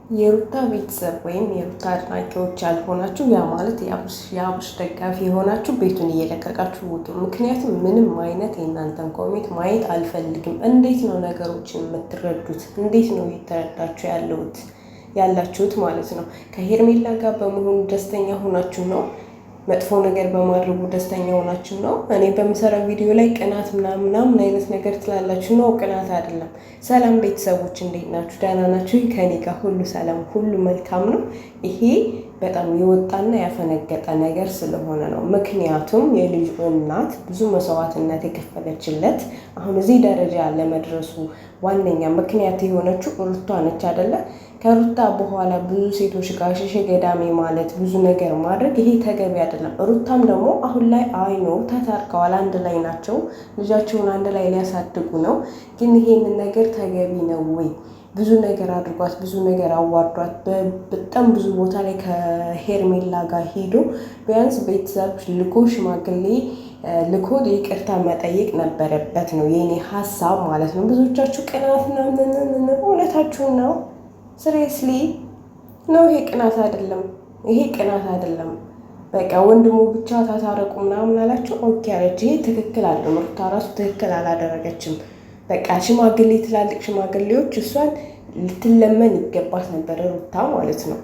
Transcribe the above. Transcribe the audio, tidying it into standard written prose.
የሩታ ቤተሰብ ወይም የሩታ አድናቂዎች ያልሆናችሁ ያ ማለት የአብርሽ ደጋፊ የሆናችሁ ቤቱን እየለቀቃችሁ ውጡ። ምክንያቱም ምንም አይነት የእናንተን ኮሜንት ማየት አልፈልግም። እንዴት ነው ነገሮችን የምትረዱት? እንዴት ነው እየተረዳችሁ ያላችሁት ማለት ነው? ከሄርሜላ ጋር በመሆኑ ደስተኛ ሆናችሁ ነው? መጥፎ ነገር በማድረጉ ደስተኛ ሆናችሁ ነው? እኔ በምሰራው ቪዲዮ ላይ ቅናት ምናምን አይነት ነገር ትላላችሁ ነው። ቅናት አይደለም። ሰላም ቤተሰቦች እንዴት ናችሁ? ደህና ናችሁ? ከኔ ጋር ሁሉ ሰላም፣ ሁሉ መልካም ነው። ይሄ በጣም የወጣና ያፈነገጠ ነገር ስለሆነ ነው። ምክንያቱም የልጁ እናት ብዙ መስዋዕትነት የከፈለችለት አሁን እዚህ ደረጃ ለመድረሱ ዋነኛ ምክንያት የሆነችው ሩታ ነች አይደለ? ከሩታ በኋላ ብዙ ሴቶች ጋር ሸሸ ገዳሜ ማለት ብዙ ነገር ማድረግ ይሄ ተገቢ አይደለም። ሩታም ደግሞ አሁን ላይ አይኖ ተታርቀዋል፣ አንድ ላይ ናቸው፣ ልጃቸውን አንድ ላይ ሊያሳድጉ ነው። ግን ይሄንን ነገር ተገቢ ነው ወይ? ብዙ ነገር አድርጓት፣ ብዙ ነገር አዋርዷት፣ በጣም ብዙ ቦታ ላይ ከሄርሜላ ጋር ሄዶ ቢያንስ ቤተሰብ ልኮ ሽማግሌ ልኮ ይቅርታ መጠየቅ ነበረበት ነው የኔ ሀሳብ ማለት ነው። ብዙዎቻችሁ ቅናት ነው እውነታችሁን ነው። ስሬስሊ ነው። ይሄ ቅናት አይደለም። ይሄ ቅናት አይደለም። በቃ ወንድሙ ብቻ ታታረቁ ምናምን አላችሁ። ኦኬ አለች። ይሄ ትክክል አለ። ሩታ ራሱ ትክክል አላደረገችም። በቃ ሽማግሌ ትላልቅ ሽማግሌዎች እሷን ልትለመን ይገባት ነበር ሩታ ማለት ነው።